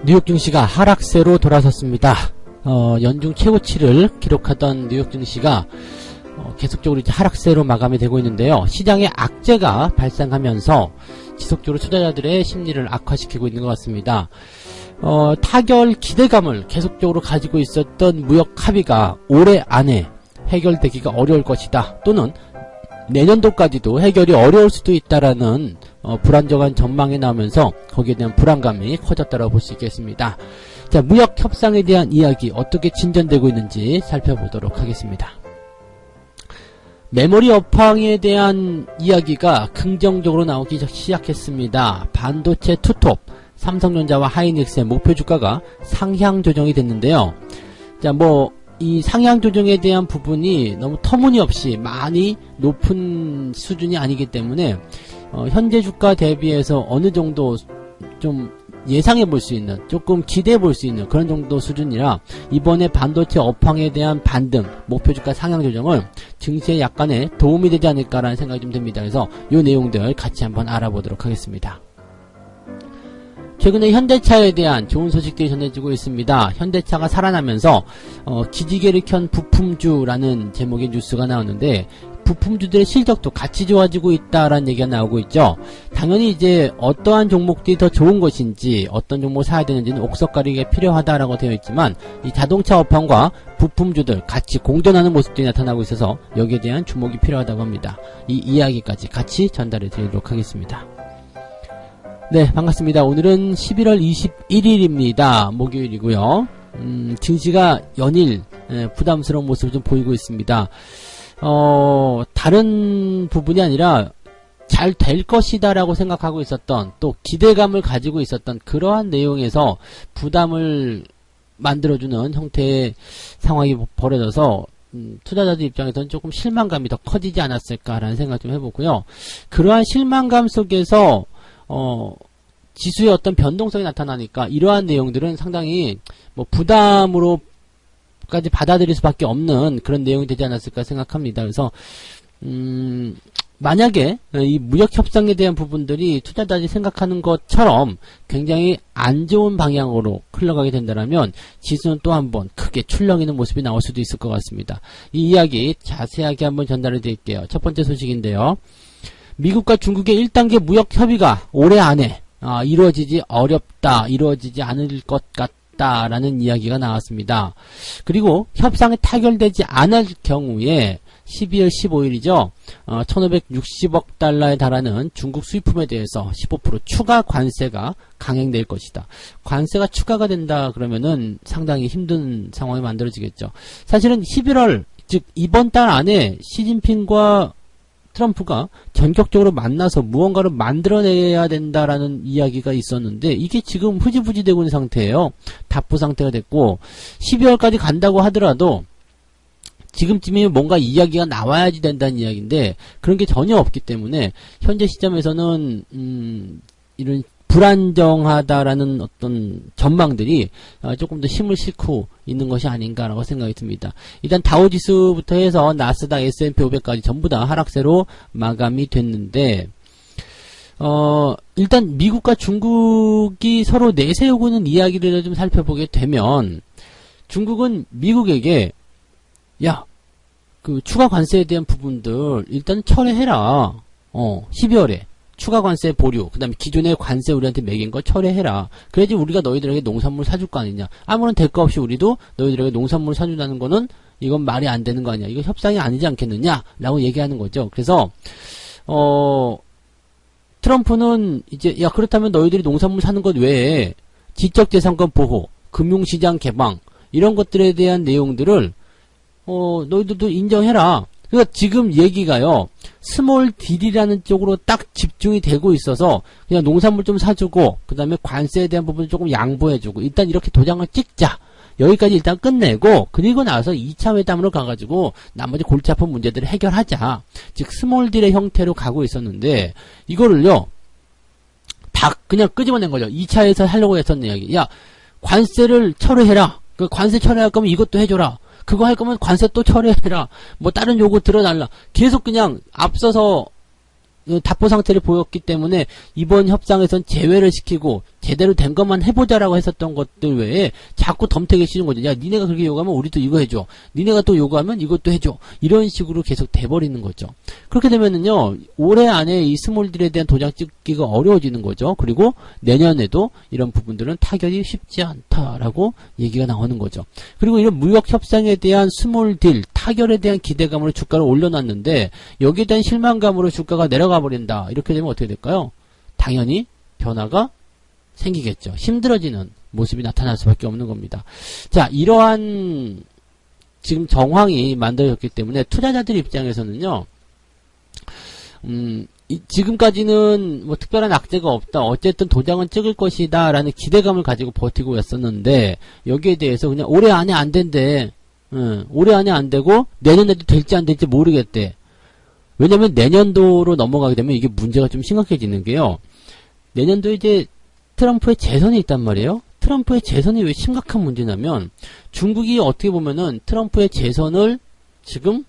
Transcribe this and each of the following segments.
뉴욕 증시가 하락세로 돌아섰습니다. 연중 최고치를 기록하던 뉴욕 증시가 계속적으로 이제 하락세로 마감이 되고 있는데요. 시장에 악재가 발생하면서 지속적으로 투자자들의 심리를 악화시키고 있는 것 같습니다. 타결 기대감을 계속적으로 가지고 있었던 무역 합의가 올해 안에 해결되기가 어려울 것이다. 또는 내년도까지도 해결이 어려울 수도 있다라는 불안정한 전망이 나오면서 거기에 대한 불안감이 커졌다고 볼 수 있겠습니다. 자, 무역 협상에 대한 이야기 어떻게 진전되고 있는지 살펴보도록 하겠습니다. 메모리 업황에 대한 이야기가 긍정적으로 나오기 시작했습니다. 반도체 투톱, 삼성전자와 하이닉스의 목표 주가가 상향 조정이 됐는데요. 자, 이 상향 조정에 대한 부분이 너무 터무니없이 많이 높은 수준이 아니기 때문에 현재 주가 대비해서 어느 정도 좀 예상해 볼 수 있는, 조금 기대해 볼 수 있는 그런 정도 수준이라 이번에 반도체 업황에 대한 반등, 목표 주가 상향 조정은 증시에 약간의 도움이 되지 않을까라는 생각이 좀 듭니다. 그래서 이 내용들 같이 한번 알아보도록 하겠습니다. 최근에 현대차에 대한 좋은 소식들이 전해지고 있습니다. 현대차가 살아나면서 기지개를 켠 부품주라는 제목의 뉴스가 나왔는데 부품주들의 실적도 같이 좋아지고 있다라는 얘기가 나오고 있죠. 당연히 이제 어떠한 종목들이 더 좋은 것인지 어떤 종목을 사야 되는지는 옥석가리가 필요하다라고 되어 있지만 이 자동차 업황과 부품주들 같이 공존하는 모습들이 나타나고 있어서 여기에 대한 주목이 필요하다고 합니다. 이 이야기까지 같이 전달해 드리도록 하겠습니다. 네, 반갑습니다. 오늘은 11월 21일입니다. 목요일이고요. 증시가 연일 부담스러운 모습을 좀 보이고 있습니다. 다른 부분이 아니라 잘 될 것이다 라고 생각하고 있었던, 또 기대감을 가지고 있었던 그러한 내용에서 부담을 만들어주는 형태의 상황이 벌어져서 투자자들 입장에서는 조금 실망감이 더 커지지 않았을까라는 생각 좀 해보고요. 그러한 실망감 속에서 지수의 어떤 변동성이 나타나니까 이러한 내용들은 상당히 부담으로까지 받아들일 수밖에 없는 그런 내용이 되지 않았을까 생각합니다. 그래서 만약에 이 무역 협상에 대한 부분들이 투자자들이 생각하는 것처럼 굉장히 안 좋은 방향으로 흘러가게 된다면 지수는 또 한번 크게 출렁이는 모습이 나올 수도 있을 것 같습니다. 이 이야기 자세하게 한번 전달해 드릴게요. 첫 번째 소식인데요. 미국과 중국의 1단계 무역 협의가 올해 안에 이루어지지 않을 것 같다라는 이야기가 나왔습니다. 그리고 협상이 타결되지 않을 경우에 12월 15일이죠. 1560억 달러에 달하는 중국 수입품에 대해서 15% 추가 관세가 강행될 것이다. 관세가 추가가 된다 그러면은 상당히 힘든 상황이 만들어지겠죠. 사실은 11월, 즉 이번 달 안에 시진핑과 트럼프가 전격적으로 만나서 무언가를 만들어내야 된다라는 이야기가 있었는데 이게 지금 흐지부지 되고 있는 상태예요. 답부 상태가 됐고 12월까지 간다고 하더라도 지금쯤이면 뭔가 이야기가 나와야지 된다는 이야기인데 그런 게 전혀 없기 때문에 현재 시점에서는 이런 불안정하다라는 어떤 전망들이 조금 더 힘을 싣고 있는 것이 아닌가라고 생각이 듭니다. 일단 다우지수부터 해서 나스닥, S&P 500까지 전부 다 하락세로 마감이 됐는데 일단 미국과 중국이 서로 내세우고 있는 이야기를 좀 살펴보게 되면 중국은 미국에게 그 추가 관세에 대한 부분들 일단 철회해라. 12월에 추가 관세 보류, 그 다음에 기존의 관세 우리한테 매긴 거 철회해라. 그래야지 우리가 너희들에게 농산물 사줄 거 아니냐. 아무런 대가 없이 우리도 너희들에게 농산물을 사준다는 거는 이건 말이 안 되는 거 아니야. 이거 협상이 아니지 않겠느냐? 라고 얘기하는 거죠. 그래서 트럼프는 이제 그렇다면 너희들이 농산물 사는 것 외에 지적재산권 보호, 금융시장 개방 이런 것들에 대한 내용들을 너희들도 인정해라. 그러니까 지금 얘기가요, 스몰 딜이라는 쪽으로 딱 집중이 되고 있어서 그냥 농산물 좀 사주고 그 다음에 관세에 대한 부분을 조금 양보해주고 일단 이렇게 도장을 찍자. 여기까지 일단 끝내고 그리고 나서 2차 회담으로 가가지고 나머지 골치 아픈 문제들을 해결하자. 즉 스몰 딜의 형태로 가고 있었는데 이거를요 다 그냥 끄집어낸 거죠. 2차에서 하려고 했었는 이야기. 관세를 철회해라. 그 관세 철회할 거면 이것도 해줘라. 그거 할 거면 관세 또 철회해라. 다른 요구 들어달라. 계속 그냥 앞서서 답보 상태를 보였기 때문에 이번 협상에선 제외를 시키고 제대로 된 것만 해보자라고 했었던 것들 외에 자꾸 덤태기 씌는 거죠. 야, 니네가 그렇게 요구하면 우리도 이거 해줘. 니네가 또 요구하면 이것도 해줘. 이런 식으로 계속 돼버리는 거죠. 그렇게 되면은요, 올해 안에 이 스몰딜에 대한 도장 찍기가 어려워지는 거죠. 그리고 내년에도 이런 부분들은 타결이 쉽지 않다라고 얘기가 나오는 거죠. 그리고 이런 무역 협상에 대한 스몰딜, 타결에 대한 기대감으로 주가를 올려놨는데 여기에 대한 실망감으로 주가가 내려가 버린다. 이렇게 되면 어떻게 될까요? 당연히 변화가 생기겠죠. 힘들어지는 모습이 나타날 수밖에 없는 겁니다. 자, 이러한 지금 정황이 만들어졌기 때문에 투자자들 입장에서는요, 지금까지는 뭐 특별한 악재가 없다. 어쨌든 도장은 찍을 것이다. 라는 기대감을 가지고 버티고 있었는데, 여기에 대해서 그냥 올해 안에 안 된대. 올해 안에 안 되고, 내년에도 될지 안 될지 모르겠대. 왜냐면 내년도로 넘어가게 되면 이게 문제가 좀 심각해지는 게요. 내년도에 이제 트럼프의 재선이 있단 말이에요. 트럼프의 재선이 왜 심각한 문제냐면, 중국이 어떻게 보면은 트럼프의 재선을 지금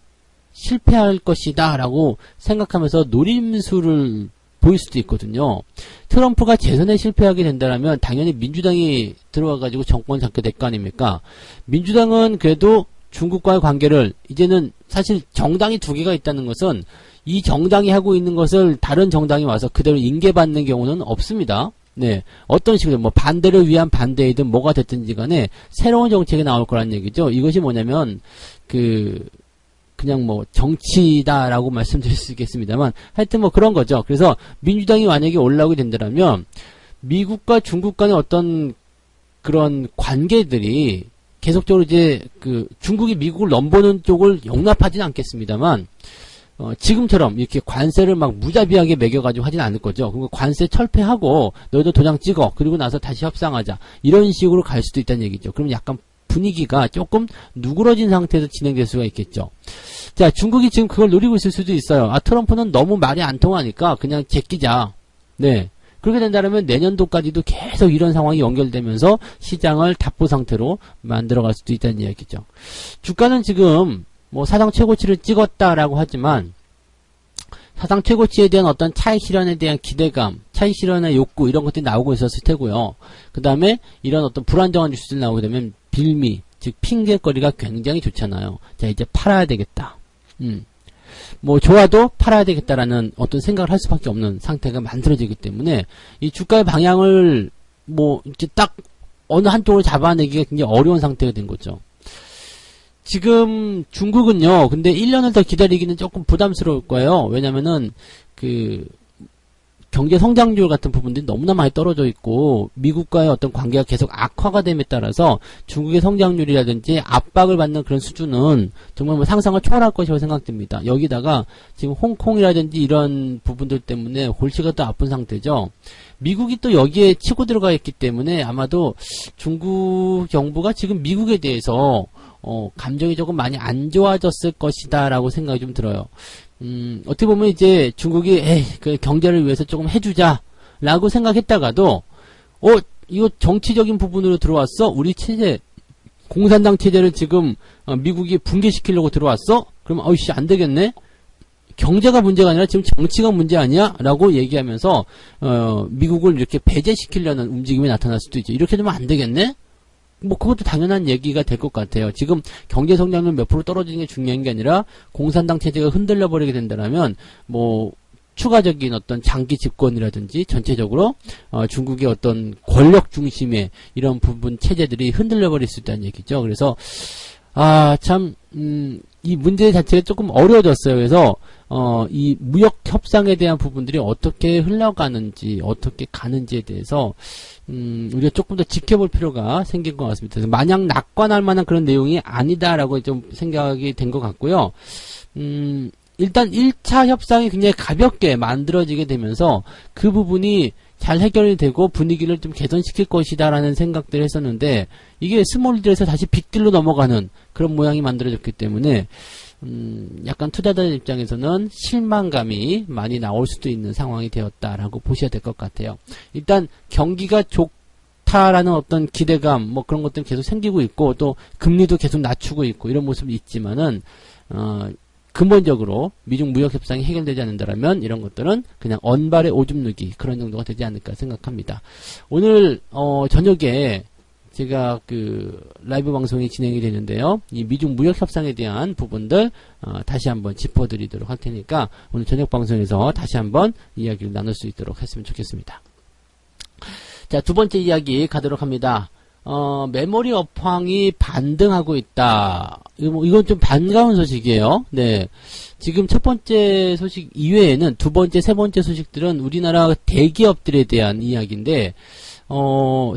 실패할 것이다 라고 생각하면서 노림수를 보일 수도 있거든요. 트럼프가 재선에 실패하게 된다면 당연히 민주당이 들어와가지고 정권을 잡게 될 거 아닙니까? 민주당은 그래도 중국과의 관계를 이제는 사실 정당이 두 개가 있다는 것은 이 정당이 하고 있는 것을 다른 정당이 와서 그대로 인계받는 경우는 없습니다. 네. 어떤 식으로 뭐 반대를 위한 반대이든 뭐가 됐든지 간에 새로운 정책이 나올 거란 얘기죠. 이것이 뭐냐면 그냥 뭐 정치다라고 말씀드릴 수 있겠습니다만 하여튼 뭐 그런 거죠. 그래서 민주당이 만약에 올라오게 된다면 미국과 중국 간의 어떤 그런 관계들이 계속적으로 이제 중국이 미국을 넘보는 쪽을 용납하지는 않겠습니다만 지금처럼 이렇게 관세를 막 무자비하게 매겨가지고 하진 않을 거죠. 그리고 관세 철폐하고 너희도 도장 찍어. 그리고 나서 다시 협상하자. 이런 식으로 갈 수도 있다는 얘기죠. 그럼 약간 분위기가 조금 누그러진 상태에서 진행될 수가 있겠죠. 자, 중국이 지금 그걸 노리고 있을 수도 있어요. 아, 트럼프는 너무 말이 안 통하니까 그냥 제끼자. 네. 그렇게 된다면 내년도까지도 계속 이런 상황이 연결되면서 시장을 답보 상태로 만들어갈 수도 있다는 이야기죠. 주가는 지금 뭐 사상 최고치를 찍었다라고 하지만 사상 최고치에 대한 어떤 차익 실현에 대한 기대감, 차익 실현의 욕구 이런 것들이 나오고 있었을 테고요. 그 다음에 이런 어떤 불안정한 뉴스들이 나오게 되면 빌미, 즉 핑계거리가 굉장히 좋잖아요. 자, 이제 팔아야 되겠다. 뭐 좋아도 팔아야 되겠다라는 어떤 생각을 할 수밖에 없는 상태가 만들어지기 때문에 이 주가의 방향을 뭐 이렇게 딱 어느 한쪽을 잡아내기가 굉장히 어려운 상태가 된 거죠. 지금 중국은요, 근데 1년을 더 기다리기는 조금 부담스러울 거예요. 왜냐면은 경제 성장률 같은 부분들이 너무나 많이 떨어져 있고 미국과의 어떤 관계가 계속 악화가 됨에 따라서 중국의 성장률이라든지 압박을 받는 그런 수준은 정말 뭐 상상을 초월할 것이라고 생각됩니다. 여기다가 지금 홍콩이라든지 이런 부분들 때문에 골치가 또 아픈 상태죠. 미국이 또 여기에 치고 들어가 있기 때문에 아마도 중국 정부가 지금 미국에 대해서 감정이 조금 많이 안 좋아졌을 것이다 라고 생각이 좀 들어요. 어떻게 보면 이제 중국이 그 경제를 위해서 조금 해주자 라고 생각했다가도 이거 정치적인 부분으로 들어왔어? 우리 체제 공산당 체제를 지금 미국이 붕괴시키려고 들어왔어? 그러면 어이씨 안 되겠네? 경제가 문제가 아니라 지금 정치가 문제 아니야? 라고 얘기하면서 미국을 이렇게 배제시키려는 움직임이 나타날 수도 있죠. 이렇게 되면 안 되겠네? 뭐 그것도 당연한 얘기가 될 것 같아요. 지금 경제 성장률 몇 프로 떨어지는 게 중요한 게 아니라 공산당 체제가 흔들려 버리게 된다면 뭐 추가적인 어떤 장기 집권이라든지 전체적으로 중국의 어떤 권력 중심의 이런 부분 체제들이 흔들려 버릴 수 있다는 얘기죠. 그래서 참 이 문제 자체가 조금 어려워졌어요. 그래서 이 무역 협상에 대한 부분들이 어떻게 흘러가는지 어떻게 가는지에 대해서 우리가 조금 더 지켜볼 필요가 생긴 것 같습니다. 그래서 마냥 낙관할 만한 그런 내용이 아니다라고 좀 생각이 된 것 같고요. 일단 1차 협상이 굉장히 가볍게 만들어지게 되면서 그 부분이 잘 해결이 되고 분위기를 좀 개선시킬 것이다라는 생각들을 했었는데 이게 스몰딜에서 다시 빅딜로 넘어가는 그런 모양이 만들어졌기 때문에 약간 투자자들 입장에서는 실망감이 많이 나올 수도 있는 상황이 되었다라고 보셔야 될 것 같아요. 일단 경기가 좋다라는 어떤 기대감 뭐 그런 것들은 계속 생기고 있고 또 금리도 계속 낮추고 있고 이런 모습이 있지만은 근본적으로 미중 무역 협상이 해결되지 않는다면 이런 것들은 그냥 언발의 오줌 누기 그런 정도가 되지 않을까 생각합니다. 오늘 저녁에 제가 그 라이브 방송이 진행이 되는데요. 이 미중 무역 협상에 대한 부분들 다시 한번 짚어드리도록 할 테니까 오늘 저녁 방송에서 다시 한번 이야기를 나눌 수 있도록 했으면 좋겠습니다. 자, 두 번째 이야기 가도록 합니다. 메모리 업황이 반등하고 있다. 이건 좀 반가운 소식이에요. 네. 지금 첫 번째 소식 이외에는 두 번째, 세 번째 소식들은 우리나라 대기업들에 대한 이야기인데,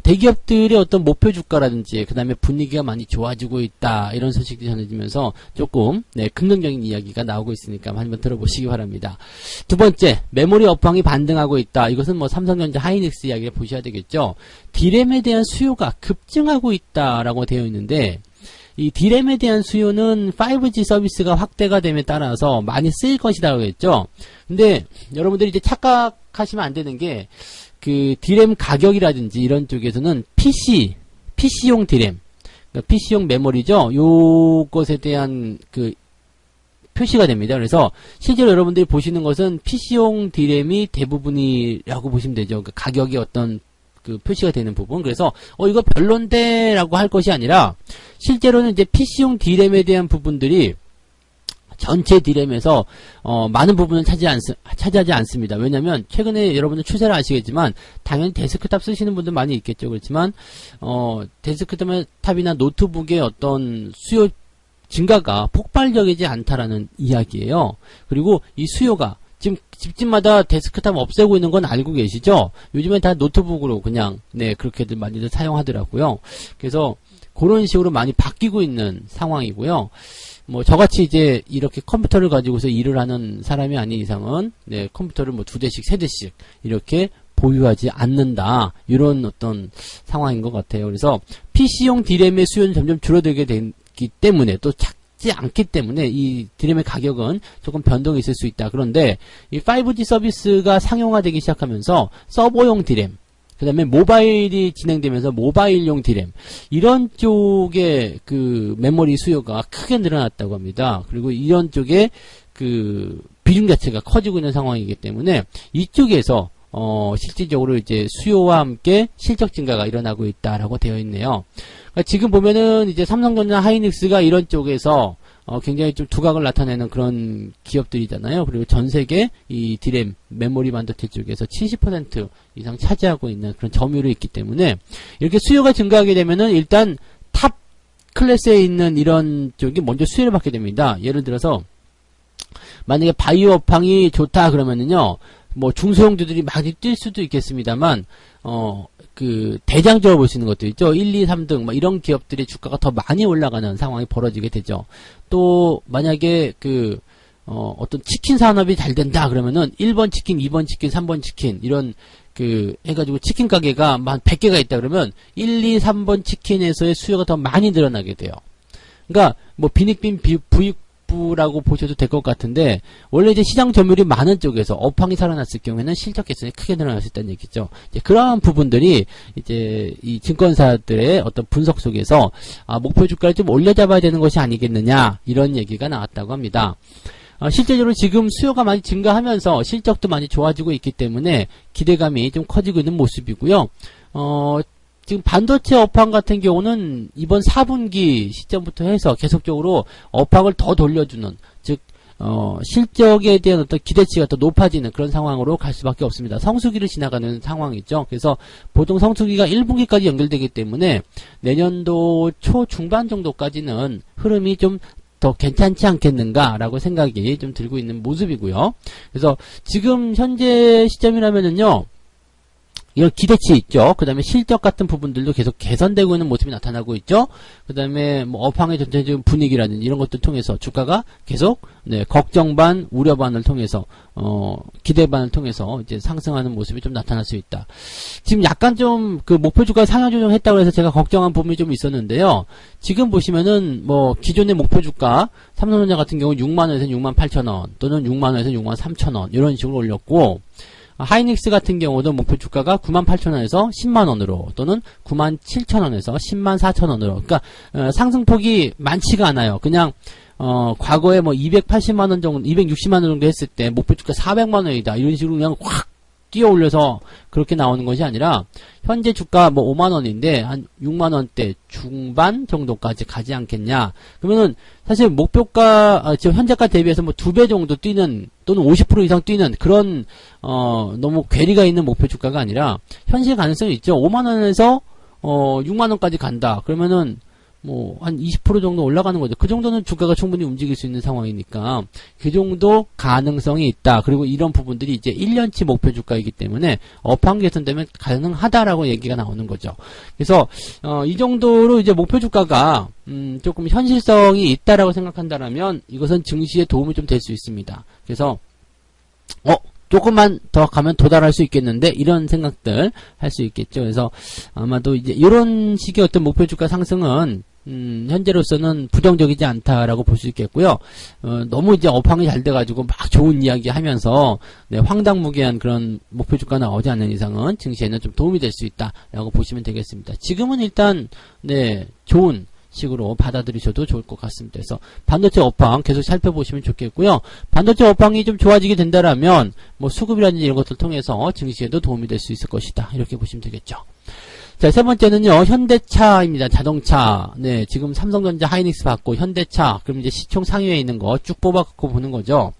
대기업들의 어떤 목표 주가라든지, 그 다음에 분위기가 많이 좋아지고 있다. 이런 소식들이 전해지면서 조금, 네, 긍정적인 이야기가 나오고 있으니까 한번 들어보시기 바랍니다. 두 번째, 메모리 업황이 반등하고 있다. 이것은 뭐 삼성전자 하이닉스 이야기를 보셔야 되겠죠. D램에 대한 수요가 급증하고 있다라고 되어 있는데, 이 D램에 대한 수요는 5G 서비스가 확대가 됨에 따라서 많이 쓰일 것이라고 했죠. 근데 여러분들이 이제 착각하시면 안 되는 게, 그 D램 가격이라든지 이런 쪽에서는 PC용 D램, 그러니까 PC용 메모리죠. 요것에 대한 그 표시가 됩니다. 그래서 실제로 여러분들이 보시는 것은 PC용 D램이 대부분이라고 보시면 되죠. 그 가격이 어떤 그 표시가 되는 부분. 그래서 이거 별론데라고 할 것이 아니라 실제로는 이제 PC용 D램에 대한 부분들이 전체 D램에서 많은 부분을 차지하지 않습니다. 왜냐하면 최근에 여러분들 추세를 아시겠지만 당연히 데스크탑 쓰시는 분들 많이 있겠죠. 그렇지만 데스크탑이나 노트북의 어떤 수요 증가가 폭발적이지 않다라는 이야기예요. 그리고 이 수요가 지금 집집마다 데스크탑 없애고 있는 건 알고 계시죠? 요즘엔 다 노트북으로 그냥 그렇게들 많이들 사용하더라고요. 그래서 그런 식으로 많이 바뀌고 있는 상황이고요. 뭐 저같이 이제 이렇게 컴퓨터를 가지고서 일을 하는 사람이 아닌 이상은 컴퓨터를 뭐 2대씩 3대씩 이렇게 보유하지 않는다. 이런 어떤 상황인 것 같아요. 그래서 PC용 D램의 수요는 점점 줄어들게 되기 때문에 또 작지 않기 때문에 이 D램의 가격은 조금 변동이 있을 수 있다. 그런데 이 5G 서비스가 상용화되기 시작하면서 서버용 D램, 그 다음에 모바일이 진행되면서 모바일용 D램, 이런 쪽의 그 메모리 수요가 크게 늘어났다고 합니다. 그리고 이런 쪽에 그 비중 자체가 커지고 있는 상황이기 때문에 이쪽에서 실질적으로 이제 수요와 함께 실적 증가가 일어나고 있다라고 되어 있네요. 그러니까 지금 보면은 이제 삼성전자 하이닉스가 이런 쪽에서 굉장히 좀 두각을 나타내는 그런 기업들이잖아요. 그리고 전 세계 이 D램 메모리 반도체 쪽에서 70% 이상 차지하고 있는 그런 점유율이 있기 때문에 이렇게 수요가 증가하게 되면은 일단 탑 클래스에 있는 이런 쪽이 먼저 수혜를 받게 됩니다. 예를 들어서 만약에 바이오 업황이 좋다 그러면은요, 뭐 중소형주들이 많이 뛸 수도 있겠습니다만 그 대장적으로 볼 수 있는 것도 있죠. 1, 2, 3등 뭐 이런 기업들의 주가가 더 많이 올라가는 상황이 벌어지게 되죠. 또 만약에 그 어떤 치킨 산업이 잘 된다 그러면은 1번 치킨, 2번 치킨, 3번 치킨 이런 그 해가지고 치킨 가게가 한 100개가 있다 그러면 1, 2, 3번 치킨에서의 수요가 더 많이 늘어나게 돼요. 그러니까 뭐 빈익빈 부익부라고 보셔도 될 것 같은데 원래 이제 시장 점유율이 많은 쪽에서 업황이 살아났을 경우에는 실적 개선이 크게 늘어날 수 있다는 얘기죠. 이제 그러한 부분들이 이제 이 증권사들의 어떤 분석 속에서 목표 주가를 좀 올려잡아야 되는 것이 아니겠느냐 이런 얘기가 나왔다고 합니다. 실제적으로 지금 수요가 많이 증가하면서 실적도 많이 좋아지고 있기 때문에 기대감이 좀 커지고 있는 모습이고요. 지금 반도체 업황 같은 경우는 이번 4분기 시점부터 해서 계속적으로 업황을 더 돌려주는, 즉 실적에 대한 어떤 기대치가 더 높아지는 그런 상황으로 갈 수밖에 없습니다. 성수기를 지나가는 상황이죠. 그래서 보통 성수기가 1분기까지 연결되기 때문에 내년도 초 중반 정도까지는 흐름이 좀 더 괜찮지 않겠는가라고 생각이 좀 들고 있는 모습이고요. 그래서 지금 현재 시점이라면은요, 이런 기대치 있죠. 그 다음에 실적 같은 부분들도 계속 개선되고 있는 모습이 나타나고 있죠. 그 다음에 뭐 업황의 전체적인 분위기라든지 이런 것들 통해서 주가가 계속 걱정 반, 우려 반을 통해서 기대 반을 통해서 이제 상승하는 모습이 좀 나타날 수 있다. 지금 약간 좀 그 목표 주가 상향 조정했다고 해서 제가 걱정한 부분이 좀 있었는데요. 지금 보시면은 뭐 기존의 목표 주가 삼성전자 같은 경우 6만원에서 68,000원 또는 6만원에서 63,000원 이런 식으로 올렸고, 하이닉스 같은 경우도 목표 주가가 98,000원에서 10만원으로 또는 97,000원에서 104,000원으로, 그러니까 상승폭이 많지가 않아요. 그냥 과거에 뭐 280만 원 정도, 260만 원 정도 했을 때 목표 주가 400만 원이다. 이런 식으로 그냥 확 뛰어 올려서 그렇게 나오는 것이 아니라 현재 주가 뭐 5만 원인데 한 6만 원대 중반 정도까지 가지 않겠냐. 그러면은 사실 목표가 지금 현재가 대비해서 뭐 2배 정도 뛰는 또는 50% 이상 뛰는 그런 너무 괴리가 있는 목표 주가가 아니라 현실 가능성이 있죠. 5만 원에서 6만 원까지 간다. 그러면은 뭐 한 20% 정도 올라가는 거죠. 그 정도는 주가가 충분히 움직일 수 있는 상황이니까 그 정도 가능성이 있다. 그리고 이런 부분들이 이제 1년치 목표 주가이기 때문에 업황 개선되면 가능하다라고 얘기가 나오는 거죠. 그래서 이 정도로 이제 목표 주가가 조금 현실성이 있다라고 생각한다라면 이것은 증시에 도움이 좀 될 수 있습니다. 그래서 조금만 더 가면 도달할 수 있겠는데 이런 생각들 할 수 있겠죠. 그래서 아마도 이제 이런 식의 어떤 목표 주가 상승은 현재로서는 부정적이지 않다라고 볼 수 있겠고요. 너무 이제 업황이 잘 돼가지고 막 좋은 이야기 하면서 황당무계한 그런 목표 주가 나오지 않는 이상은 증시에는 좀 도움이 될 수 있다라고 보시면 되겠습니다. 지금은 일단 좋은 식으로 받아들이셔도 좋을 것 같습니다. 그래서 반도체 업황 계속 살펴보시면 좋겠고요. 반도체 업황이 좀 좋아지게 된다라면 뭐 수급이라든지 이런 것들 통해서 증시에도 도움이 될 수 있을 것이다. 이렇게 보시면 되겠죠. 자, 세 번째는요. 현대차입니다. 자동차. 지금 삼성전자, 하이닉스 받고 현대차. 그럼 이제 시총 상위에 있는 거 쭉 뽑아갖고 보는 거죠.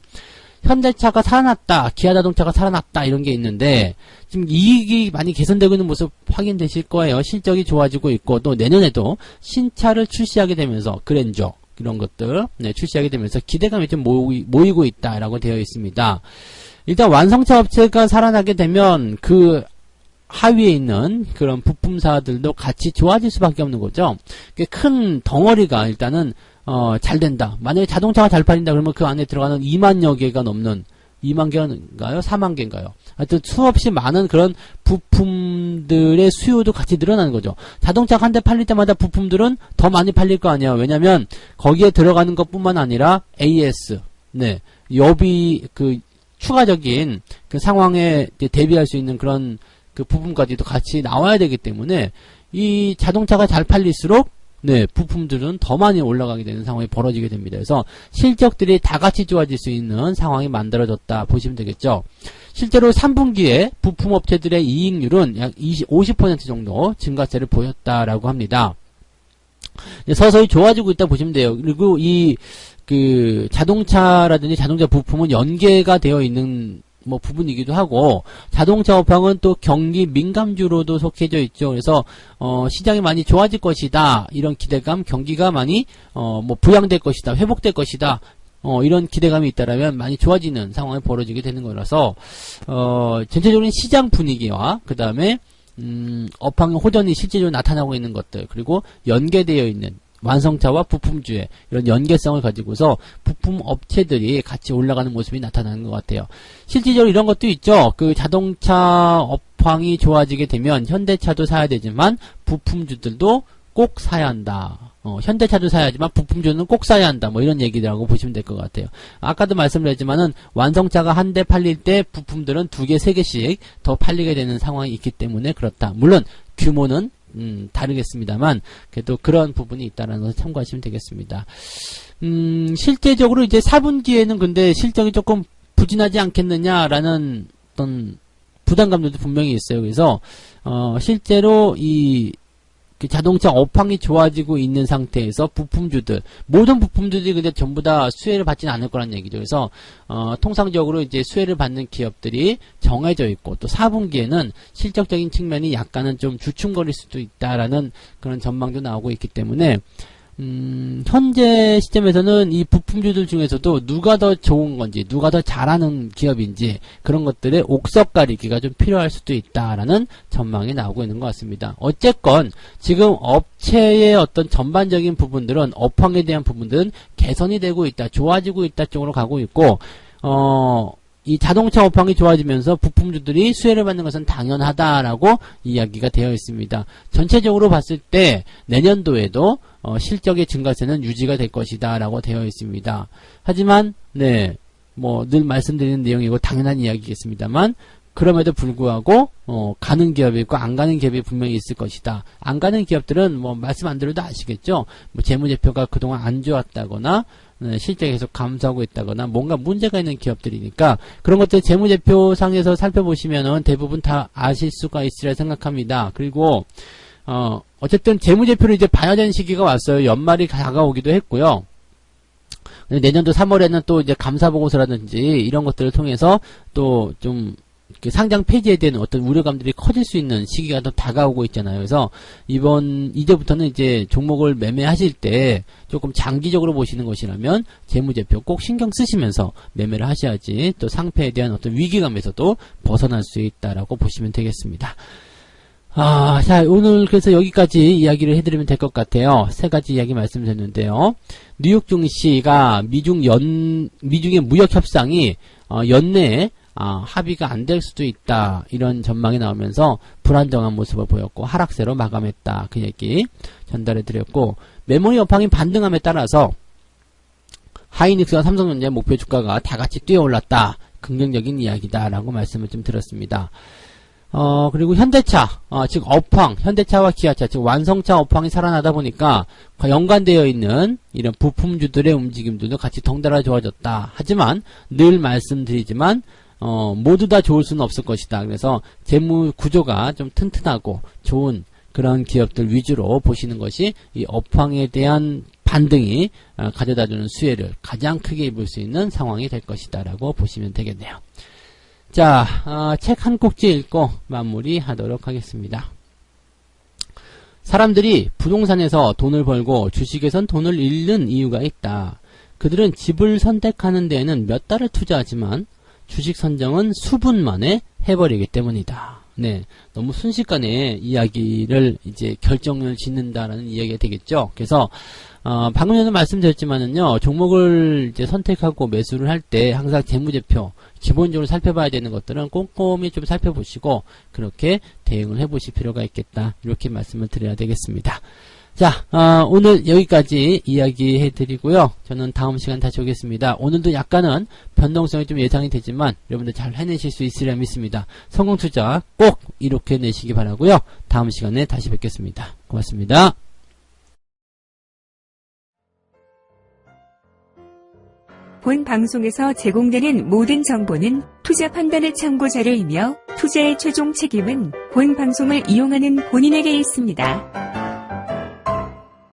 현대차가 살아났다, 기아자동차가 살아났다 이런 게 있는데 지금 이익이 많이 개선되고 있는 모습 확인되실 거예요. 실적이 좋아지고 있고 또 내년에도 신차를 출시하게 되면서 그랜저 이런 것들 출시하게 되면서 기대감이 좀 모이고 있다라고 되어 있습니다. 일단 완성차 업체가 살아나게 되면 그 하위에 있는 그런 부품사들도 같이 좋아질 수밖에 없는 거죠. 큰 덩어리가 일단은 잘 된다. 만약에 자동차가 잘 팔린다 그러면 그 안에 들어가는 2만여 개가 넘는 2만 개인가요? 4만 개인가요? 하여튼 수없이 많은 그런 부품들의 수요도 같이 늘어나는 거죠. 자동차가 한 대 팔릴 때마다 부품들은 더 많이 팔릴 거 아니에요. 왜냐면 거기에 들어가는 것뿐만 아니라 AS, 여비 추가적인 그 상황에 대비할 수 있는 그런 그 부품까지도 같이 나와야 되기 때문에 이 자동차가 잘 팔릴수록 부품들은 더 많이 올라가게 되는 상황이 벌어지게 됩니다. 그래서 실적들이 다 같이 좋아질 수 있는 상황이 만들어졌다 보시면 되겠죠. 실제로 3분기에 부품업체들의 이익률은 약 50% 정도 증가세를 보였다라고 합니다. 서서히 좋아지고 있다 보시면 돼요. 그리고 자동차라든지 자동차 부품은 연계가 되어 있는 부분이기도 하고 자동차 업황은 또 경기 민감주로도 속해져 있죠. 그래서 시장이 많이 좋아질 것이다. 이런 기대감, 경기가 많이 부양될 것이다. 회복될 것이다. 이런 기대감이 있다라면 많이 좋아지는 상황이 벌어지게 되는 거라서 전체적인 시장 분위기와 그 다음에 업황의 호전이 실제로 나타나고 있는 것들 그리고 연계되어 있는 완성차와 부품주의 이런 연계성을 가지고서 부품 업체들이 같이 올라가는 모습이 나타나는 것 같아요. 실질적으로 이런 것도 있죠. 그 자동차 업황이 좋아지게 되면 현대차도 사야 되지만 부품주들도 꼭 사야 한다. 현대차도 사야 하지만 부품주는 꼭 사야 한다. 이런 얘기라고 보시면 될 것 같아요. 아까도 말씀드렸지만은 완성차가 한 대 팔릴 때 부품들은 2개, 3개씩 더 팔리게 되는 상황이 있기 때문에 그렇다. 물론 규모는 다르겠습니다만 그래도 그런 부분이 있다는 것을 참고하시면 되겠습니다. 실제적으로 이제 4분기에는 근데 실적이 조금 부진하지 않겠느냐라는 어떤 부담감들도 분명히 있어요. 그래서 실제로 그 자동차 업황이 좋아지고 있는 상태에서 부품주들, 모든 부품주들이 근데 전부 다 수혜를 받지는 않을 거란 얘기죠. 그래서, 통상적으로 이제 수혜를 받는 기업들이 정해져 있고, 또 4분기에는 실적적인 측면이 약간은 좀 주춤거릴 수도 있다라는 그런 전망도 나오고 있기 때문에, 현재 시점에서는 이 부품주들 중에서도 누가 더 좋은 건지, 누가 더 잘하는 기업인지, 그런 것들의 옥석 가리기가 좀 필요할 수도 있다라는 전망이 나오고 있는 것 같습니다. 어쨌건, 지금 업체의 어떤 전반적인 부분들은, 업황에 대한 부분들은 개선이 되고 있다, 좋아지고 있다 쪽으로 가고 있고, 이 자동차 업황이 좋아지면서 부품주들이 수혜를 받는 것은 당연하다라고 이야기가 되어 있습니다. 전체적으로 봤을 때 내년도에도 실적의 증가세는 유지가 될 것이다 라고 되어 있습니다. 하지만 늘 말씀드리는 내용이고 당연한 이야기겠습니다만 그럼에도 불구하고 가는 기업이 있고 안 가는 기업이 분명히 있을 것이다. 안 가는 기업들은 말씀 안 드려도 아시겠죠. 재무제표가 그동안 안 좋았다거나 네, 실제 계속 감소하고 있다거나 뭔가 문제가 있는 기업들이니까 그런 것들 재무제표상에서 살펴보시면은 대부분 다 아실 수가 있으리라 생각합니다. 그리고 어쨌든 재무제표를 이제 봐야 되는 시기가 왔어요. 연말이 다가오기도 했고요. 내년도 3월에는 또 이제 감사보고서라든지 이런 것들을 통해서 또 좀 상장 폐지에 대한 어떤 우려감들이 커질 수 있는 시기가 더 다가오고 있잖아요. 그래서 이제부터는 이제 종목을 매매하실 때 조금 장기적으로 보시는 것이라면 재무제표 꼭 신경 쓰시면서 매매를 하셔야지 또 상패에 대한 어떤 위기감에서도 벗어날 수 있다라고 보시면 되겠습니다. 자, 오늘 그래서 여기까지 이야기를 해드리면 될 것 같아요. 세 가지 이야기 말씀드렸는데요. 뉴욕 증시가 미중의 무역 협상이 연내에 합의가 안 될 수도 있다. 이런 전망이 나오면서 불안정한 모습을 보였고 하락세로 마감했다. 그 얘기 전달해 드렸고 메모리 업황이 반등함에 따라서 하이닉스와 삼성전자의 목표 주가가 다 같이 뛰어올랐다. 긍정적인 이야기다라고 말씀을 좀 드렸습니다. 그리고 현대차, 즉 업황, 현대차와 기아차, 즉 완성차 업황이 살아나다 보니까 연관되어 있는 이런 부품주들의 움직임들도 같이 덩달아 좋아졌다. 하지만 늘 말씀드리지만 모두 다 좋을 수는 없을 것이다. 그래서 재무 구조가 좀 튼튼하고 좋은 그런 기업들 위주로 보시는 것이 이 업황에 대한 반등이 가져다주는 수혜를 가장 크게 입을 수 있는 상황이 될 것이다 라고 보시면 되겠네요. 자, 책 한 꼭지 읽고 마무리하도록 하겠습니다. 사람들이 부동산에서 돈을 벌고 주식에선 돈을 잃는 이유가 있다. 그들은 집을 선택하는 데에는 몇 달을 투자하지만 주식 선정은 수분 만에 해버리기 때문이다. 네, 너무 순식간에 이야기를 이제 결정을 짓는다라는 이야기가 되겠죠. 그래서 방금 전에 말씀드렸지만은요, 종목을 이제 선택하고 매수를 할 때 항상 재무제표 기본적으로 살펴봐야 되는 것들은 꼼꼼히 좀 살펴보시고 그렇게 대응을 해보실 필요가 있겠다. 이렇게 말씀을 드려야 되겠습니다. 자, 오늘 여기까지 이야기해 드리고요. 저는 다음 시간 다시 오겠습니다. 오늘도 약간은 변동성이 좀 예상이 되지만 여러분들 잘 해내실 수 있으리라 믿습니다. 성공투자 꼭 이렇게 내시기 바라고요. 다음 시간에 다시 뵙겠습니다. 고맙습니다. 본 방송에서 제공되는 모든 정보는 투자 판단의 참고 자료이며 투자의 최종 책임은 본 방송을 이용하는 본인에게 있습니다.